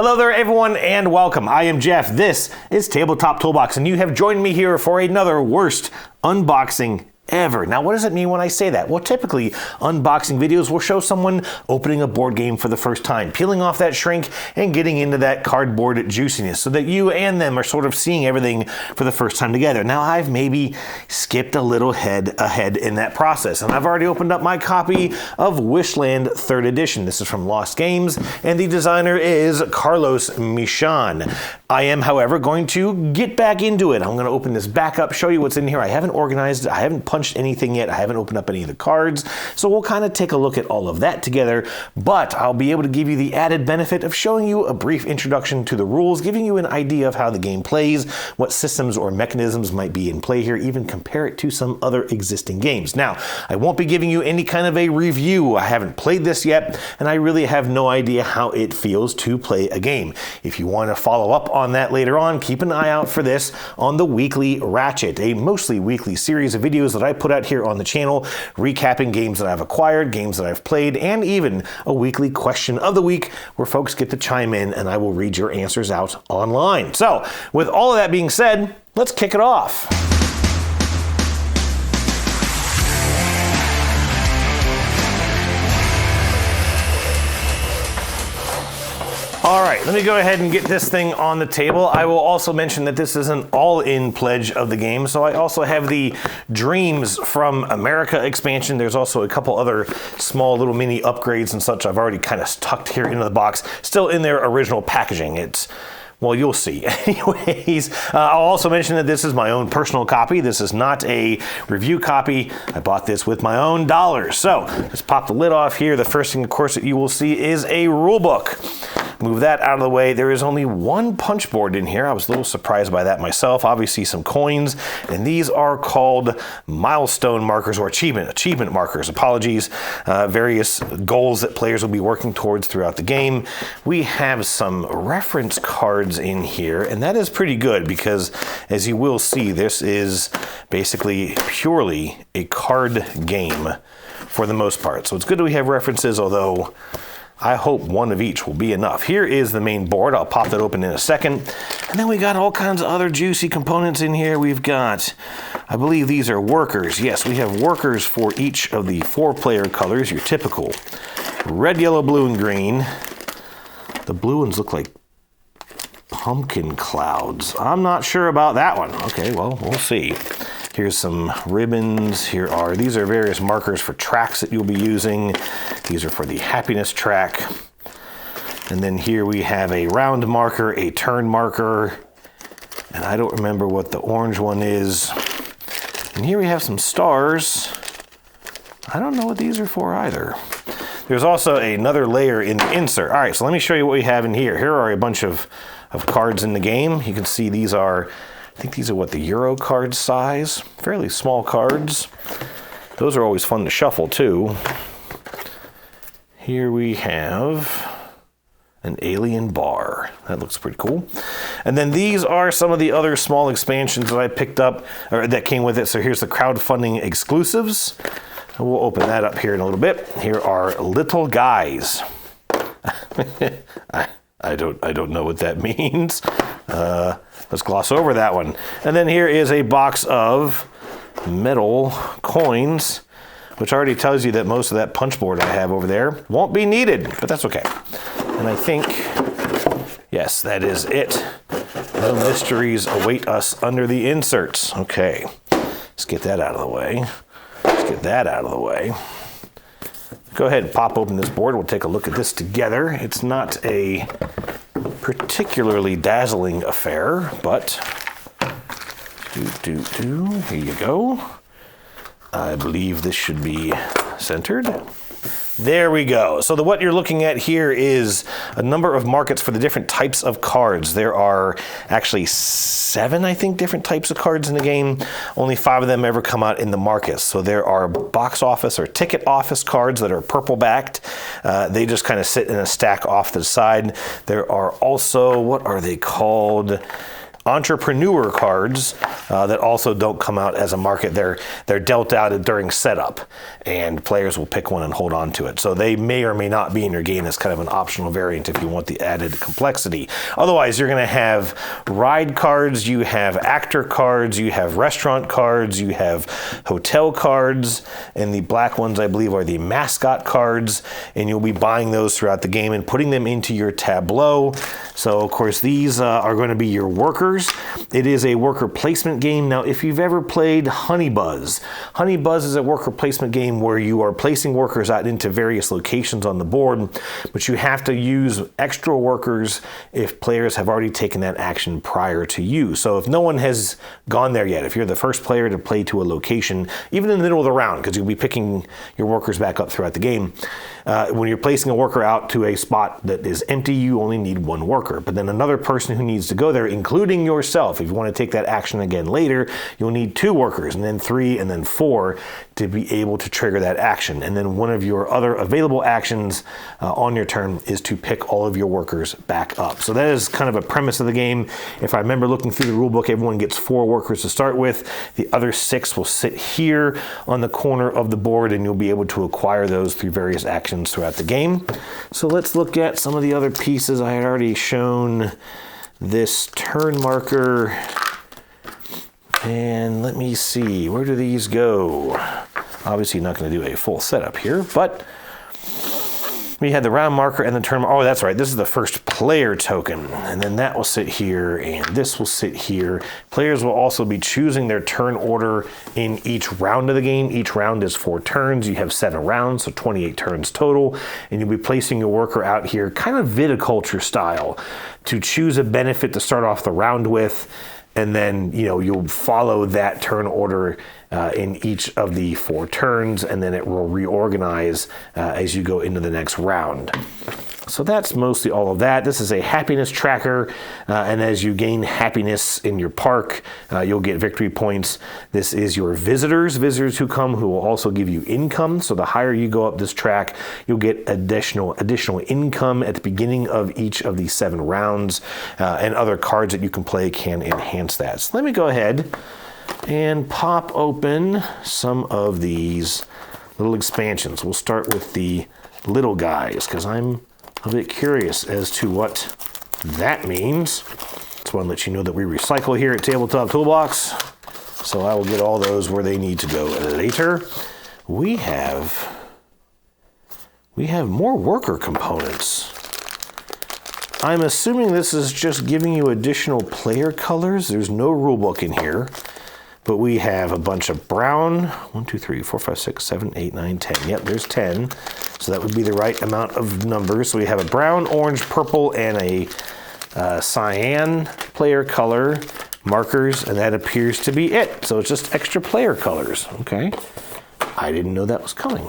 Hello there everyone and welcome. I am Jeff. This is Tabletop Toolbox and you have joined me here for another worst unboxing ever. Now, what does it mean when I say that? Well, typically, unboxing videos will show someone opening a board game for the first time, peeling off that shrink and getting into that cardboard juiciness so that you and them are sort of seeing everything for the first time together. Now, I've maybe skipped a little ahead in that process, and I've already opened up my copy of Wishland 3rd Edition. This is from Lost Games, and the designer is Carlos Michan. I am, however, going to get back into it. I'm going to open this back up, show you what's in here. I haven't organized it. I haven't punched anything yet. I haven't opened up any of the cards. So we'll kind of take a look at all of that together, but I'll be able to give you the added benefit of showing you a brief introduction to the rules, giving you an idea of how the game plays, what systems or mechanisms might be in play here, even compare it to some other existing games. Now, I won't be giving you any kind of a review. I haven't played this yet, and I really have no idea how it feels to play a game. If you want to follow up on that later on, keep an eye out for this on the Weekly Ratchet, a mostly weekly series of videos that I put out here on the channel, recapping games that I've acquired, games that I've played, and even a weekly question of the week where folks get to chime in and I will read your answers out online. So, with all of that being said, let's kick it off. All right, let me go ahead and get this thing on the table. I will also mention that this is an all-in pledge of the game, so I also have the Dreams from America expansion. There's also a couple other small little mini upgrades and such I've already kind of tucked here into the box, still in their original packaging. Well, you'll see. Anyways, I'll also mention that this is my own personal copy. This is not a review copy. I bought this with my own dollars. So, let's pop the lid off here. The first thing, of course, that you will see is a rule book. Move that out of the way. There is only one punch board in here. I was a little surprised by that myself. Obviously some coins, and these are called milestone markers or achievement markers. Apologies. Various goals that players will be working towards throughout the game. We have some reference cards in here, and that is pretty good because, as you will see, this is basically purely a card game for the most part. So it's good that we have references, although I hope one of each will be enough. Here is the main board. I'll pop that open in a second. And then we got all kinds of other juicy components in here. We've got, I believe these are workers. Yes, we have workers for each of the 4-player colors, your typical red, yellow, blue, and green. The blue ones look like pumpkin clouds. I'm not sure about that one. Okay, well, we'll see. Here's some ribbons. These are various markers for tracks that you'll be using. These are for the happiness track. And then here we have a round marker, a turn marker, and I don't remember what the orange one is. And here we have some stars. I don't know what these are for either. There's also another layer in the insert. All right, so let me show you what we have in here. Here are a bunch of cards in the game. You can see these are, I think these are what, the Euro card size, fairly small cards. Those are always fun to shuffle too. Here we have an alien bar. That looks pretty cool. And then these are some of the other small expansions that I picked up, or that came with it. So here's the crowdfunding exclusives. And we'll open that up here in a little bit. Here are little guys. I don't know what that means. Let's gloss over that one. And then here is a box of metal coins, which already tells you that most of that punch board I have over there won't be needed, but that's okay. And I think, yes, that is it. No mysteries await us under the inserts. Okay, let's get that out of the way. Let's get that out of the way. Go ahead and pop open this board. We'll take a look at this together. It's not a particularly dazzling affair, but here you go. I believe this should be centered. There we go. So what you're looking at here is a number of markets for the different types of cards. There are actually 7, I think, different types of cards in the game. Only 5 of them ever come out in the markets. So there are box office or ticket office cards that are purple backed. They just kind of sit in a stack off to the side. There are also, what are they called? entrepreneur cards that also don't come out as a market. They're dealt out during setup, and players will pick one and hold on to it. So they may or may not be in your game as kind of an optional variant if you want the added complexity. Otherwise, you're going to have ride cards, you have actor cards, you have restaurant cards, you have hotel cards, and the black ones, I believe, are the mascot cards, and you'll be buying those throughout the game and putting them into your tableau. So, of course, these are going to be your workers. It is a worker placement game. Now, if you've ever played Honey Buzz is a worker placement game where you are placing workers out into various locations on the board, but you have to use extra workers if players have already taken that action prior to you. So if no one has gone there yet, if you're the first player to play to a location, even in the middle of the round, because you'll be picking your workers back up throughout the game, when you're placing a worker out to a spot that is empty, you only need one worker. But then another person who needs to go there, including yourself, if you want to take that action again later, you'll need 2 workers, and then 3, and then 4 to be able to trigger that action. And then one of your other available actions on your turn is to pick all of your workers back up. So that is kind of a premise of the game. If I remember looking through the rule book, everyone gets 4 workers to start with. The other 6 will sit here on the corner of the board, and you'll be able to acquire those through various actions throughout the game. So let's look at some of the other pieces. I had already shown this turn marker. And let me see, where do these go? Obviously not going to do a full setup here, but we had the round marker and the turn. Oh, that's right. This is the first player token. And then that will sit here, and this will sit here. Players will also be choosing their turn order in each round of the game. Each round is 4 turns. You have 7 rounds, so 28 turns total. And you'll be placing your worker out here, kind of viticulture style, to choose a benefit to start off the round with. And then, you'll follow that turn order in each of the 4 turns, and then it will reorganize as you go into the next round. So that's mostly all of that. This is a happiness tracker, and as you gain happiness in your park, you'll get victory points. This is your visitors who come, who will also give you income. So the higher you go up this track, you'll get additional income at the beginning of each of the 7 rounds, and other cards that you can play can enhance that. So let me go ahead and pop open some of these little expansions. We'll start with the little guys, because I'm a bit curious as to what that means. Just want to let you know that we recycle here at Tabletop Toolbox, so I will get all those where they need to go later. We have more worker components. I'm assuming this is just giving you additional player colors. There's no rulebook in here, but we have a bunch of brown. 1, 2, 3, 4, 5, 6, 7, 8, 9, 10. Yep, there's 10. So that would be the right amount of numbers. So we have a brown, orange, purple, and a cyan player color markers, and that appears to be it. So it's just extra player colors. Okay. I didn't know that was coming.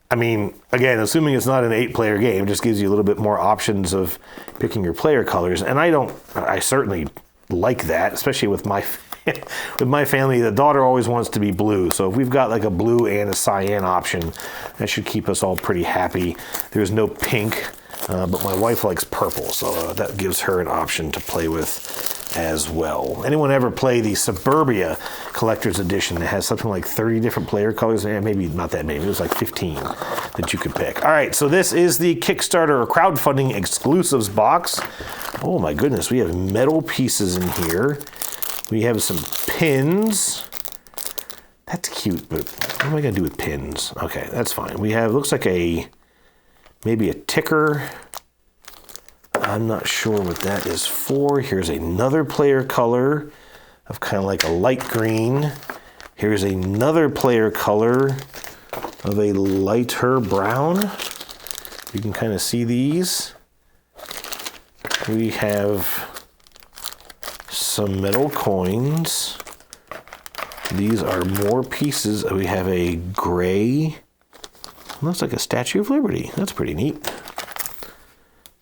I mean, again, assuming it's not an 8-player game, it just gives you a little bit more options of picking your player colors. And I certainly like that, especially with my family. The daughter always wants to be blue, so if we've got like a blue and a cyan option, that should keep us all pretty happy. There's no pink, but my wife likes purple, so that gives her an option to play with as well. Anyone ever play the Suburbia Collector's Edition that has something like 30 different player colors? Maybe not that many. It was like 15 that you could pick. All right, so this is the Kickstarter or crowdfunding exclusives box. Oh my goodness, we have metal pieces in here. We have some pins. That's cute, but what am I gonna do with pins? Okay, that's fine. We have, looks like maybe a ticker. I'm not sure what that is for. Here's another player color of kind of like a light green. Here's another player color of a lighter brown. You can kind of see these. We have some metal coins. These are more pieces. We have a gray, looks like a Statue of Liberty. That's pretty neat.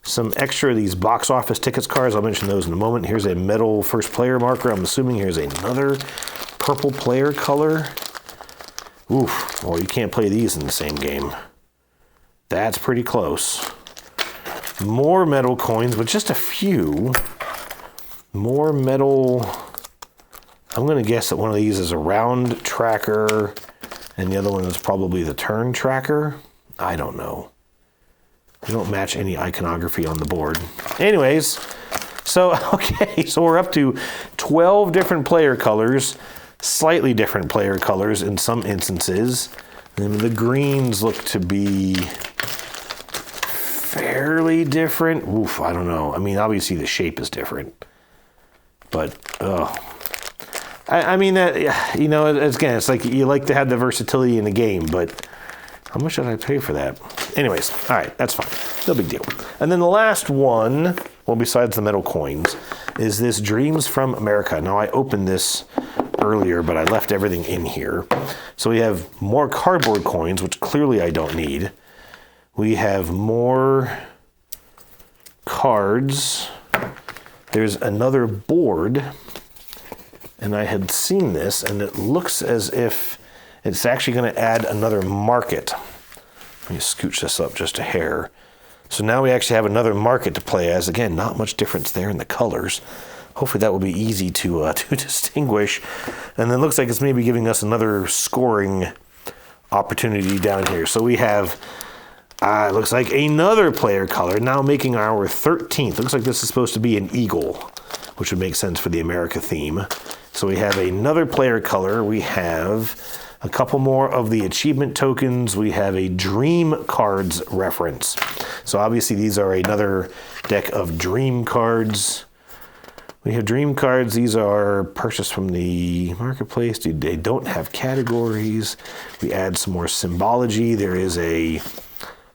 Some extra of these box office tickets cards. I'll mention those in a moment. Here's a metal first player marker. I'm assuming here's another purple player color. Oof, well, you can't play these in the same game. That's pretty close. More metal coins, but just a few. More metal. I'm going to guess that one of these is a round tracker, and the other one is probably the turn tracker. I don't know. They don't match any iconography on the board. Anyways, so we're up to 12 different player colors, slightly different player colors in some instances. And the greens look to be fairly different. Oof, I don't know. I mean, obviously the shape is different, but I mean that, you know, again, it's like you like to have the versatility in the game, but how much did I pay for that? Anyways, all right, that's fine. No big deal. And then the last one, well, besides the metal coins, is this Dreams from America. Now, I opened this earlier, but I left everything in here. So we have more cardboard coins, which clearly I don't need. We have more cards. There's another board, and I had seen this, and it looks as if it's actually going to add another market. Let me scooch this up just a hair. So now we actually have another market to play as. Again, not much difference there in the colors. Hopefully that will be easy to distinguish. And then looks like it's maybe giving us another scoring opportunity down here. So we have, it looks like another player color, now making our 13th. Looks like this is supposed to be an eagle, which would make sense for the America theme. So we have another player color. We have a couple more of the achievement tokens. We have a Dream Cards reference. So obviously these are another deck of Dream cards. We have Dream cards. These are purchased from the marketplace. They don't have categories. We add some more symbology. There is a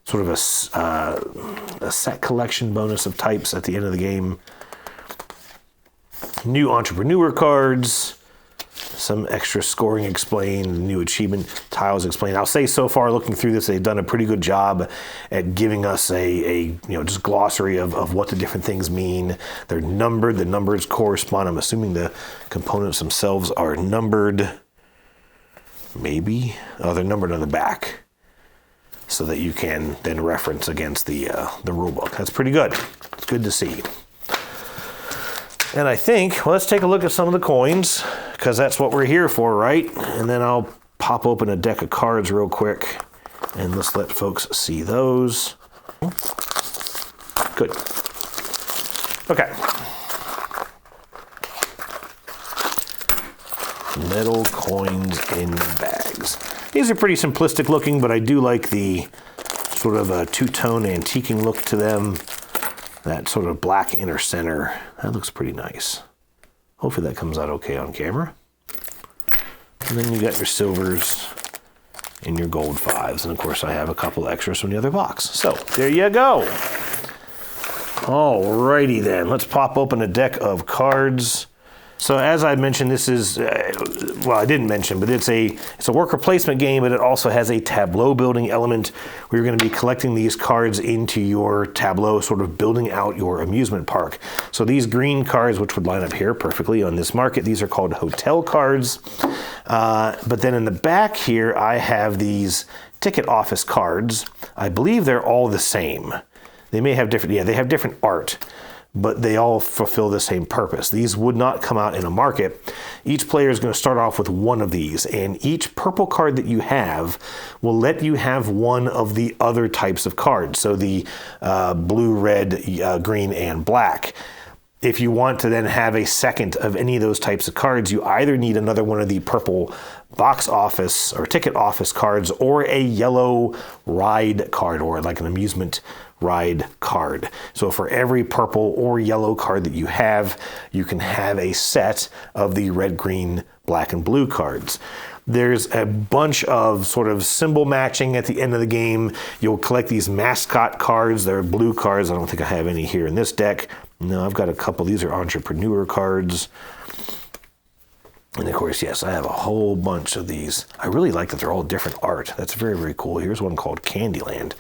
sort of a set collection bonus of types at the end of the game. New entrepreneur cards. Some extra scoring explained, new achievement tiles explained. I'll say so far, looking through this, they've done a pretty good job at giving us a just glossary of what the different things mean. They're numbered. The numbers correspond. I'm assuming the components themselves are numbered. Maybe. Oh, they're numbered on the back, so that you can then reference against the rule book. That's pretty good. It's good to see. And I think, well, let's take a look at some of the coins, because that's what we're here for, right? And then I'll pop open a deck of cards real quick, and let's let folks see those. Good. Okay. Metal coins in bags. These are pretty simplistic looking, but I do like the sort of a two-tone antiquing look to them. That sort of black inner center, that looks pretty nice. Hopefully that comes out okay on camera. And then you got your silvers and your gold fives. And of course I have a couple extras from the other box. So there you go. Alrighty then, let's pop open a deck of cards. So as I mentioned, this is, well, I didn't mention, but it's a worker placement game, but it also has a tableau building element where you're going to be collecting these cards into your tableau, sort of building out your amusement park. So these green cards, which would line up here perfectly on this market, these are called hotel cards. But then in the back here, I have these ticket office cards. I believe they're all the same. They may have different, they have different art, but they all fulfill the same purpose. These would not come out in a market. Each player is going to start off with one of these, and each purple card that you have will let you have one of the other types of cards. So the blue, red, green, and black. If you want to then have a second of any of those types of cards, you either need another one of the purple box office or ticket office cards, or a yellow ride card, or like an amusement ride card. So for every purple or yellow card that you can have a set of the red, green, black, and blue cards. There's a bunch of sort of symbol matching at the end of the game. You'll collect these mascot cards. They're blue cards. I don't think I have any here in this deck. No, I've got a couple. These are entrepreneur cards. And of course, yes, I have a whole bunch of these. I really like that they're all different art. That's very, very cool. Here's one called Candyland.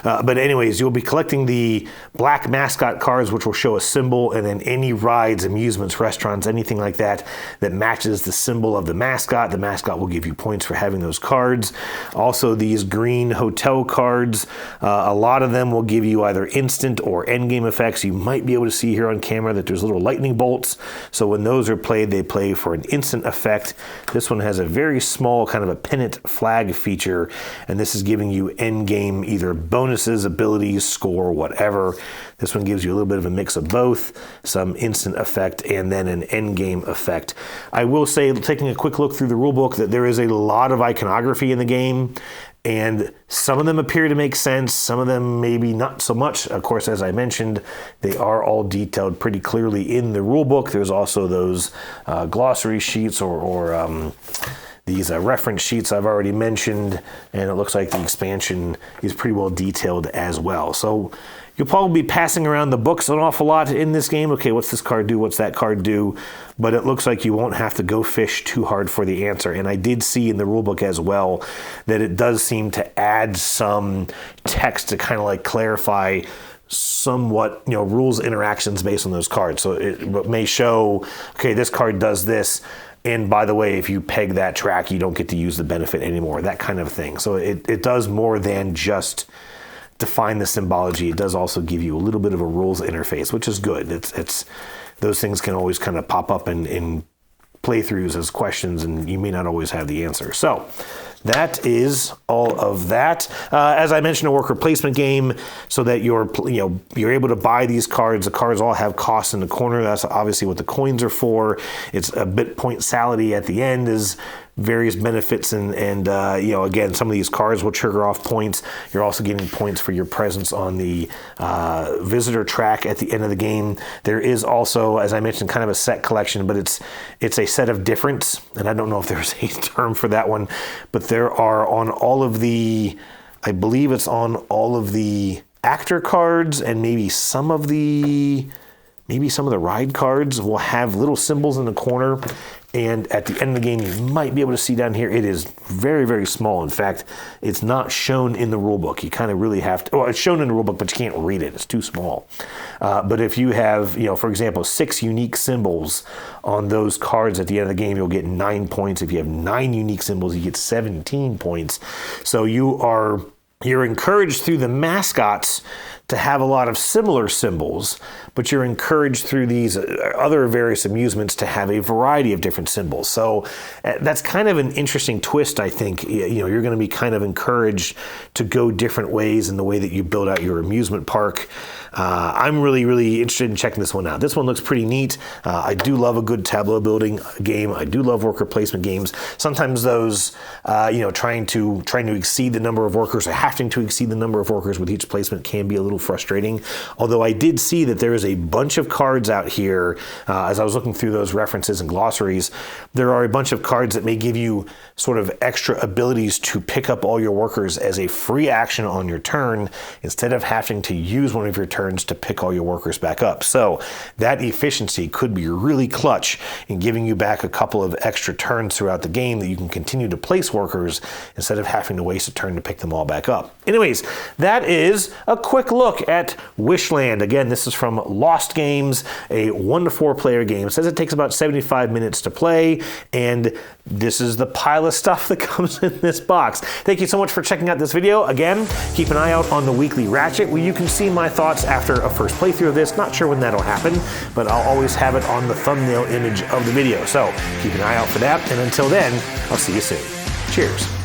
But anyways, you'll be collecting the black mascot cards, which will show a symbol, and then any rides, amusements, restaurants, anything like that that matches the symbol of the mascot. The mascot will give you points for having those cards. Also, these green hotel cards, a lot of them will give you either instant or endgame effects. You might be able to see here on camera that there's little lightning bolts. So when those are played, they play for an instant effect. This one has a very small kind of a pennant flag feature, and this is giving you end game either bonuses, abilities, score, whatever. This one gives you a little bit of a mix of both, some instant effect and then an end game effect. I will say, taking a quick look through the rulebook, that there is a lot of iconography in the game, and some of them appear to make sense, some of them maybe not so much. Of course, as I mentioned, they are all detailed pretty clearly in the rulebook. There's also those glossary sheets or these reference sheets I've already mentioned, and it looks like the expansion is pretty well detailed as well. So you'll probably be passing around the books an awful lot in this game. Okay, what's this card do? What's that card do? But it looks like you won't have to go fish too hard for the answer. And I did see in the rulebook as well that it does seem to add some text to kind of like clarify somewhat, rules, interactions based on those cards. So it may show, okay, this card does this, and by the way, if you peg that track, you don't get to use the benefit anymore, that kind of thing. So it does more than just define the symbology. It does also give you a little bit of a rules interface, which is good. It's those things can always kind of pop up in playthroughs as questions, and you may not always have the answer. So that is all of that. As I mentioned, a worker placement game, so that you're able to buy these cards. The cards all have costs in the corner. That's obviously what the coins are for. It's a bit pointality at the end is various benefits, and again, some of these cards will trigger off points. You're also getting points for your presence on the visitor track at the end of the game. There is also, as I mentioned, kind of a set collection, but it's a set of difference, and I don't know if there's a term for that one, but there are on all of the, I believe it's on all of the actor cards, and maybe some of the ride cards will have little symbols in the corner. And at the end of the game, you might be able to see down here, it is very, very small. In fact, it's not shown in the rulebook. You kind of really have to, it's shown in the rulebook, but you can't read it. It's too small. But if you have, for example, 6 unique symbols on those cards at the end of the game, you'll get 9 points. If you have 9 unique symbols, you get 17 points. So you're encouraged through the mascots to have a lot of similar symbols, but you're encouraged through these other various amusements to have a variety of different symbols. So that's kind of an interesting twist, I think. You're going to be kind of encouraged to go different ways in the way that you build out your amusement park. I'm really, really interested in checking this one out. This one looks pretty neat. I do love a good tableau building game. I do love worker placement games. Sometimes those, trying to exceed the number of workers or having to exceed the number of workers with each placement can be a little frustrating. Although I did see that there is a bunch of cards out here. As I was looking through those references and glossaries, there are a bunch of cards that may give you sort of extra abilities to pick up all your workers as a free action on your turn, instead of having to use one of your turns to pick all your workers back up. So that efficiency could be really clutch in giving you back a couple of extra turns throughout the game that you can continue to place workers instead of having to waste a turn to pick them all back up. Anyways, that is a quick look at Wishland. Again, this is from Lost Games, a 1 to 4 player game. It says it takes about 75 minutes to play, and this is the pile of stuff that comes in this box. Thank you so much for checking out this video. Again, keep an eye out on the weekly Ratchet, where you can see my thoughts after a first playthrough of this. Not sure when that'll happen, but I'll always have it on the thumbnail image of the video. So keep an eye out for that, and until then, I'll see you soon. Cheers.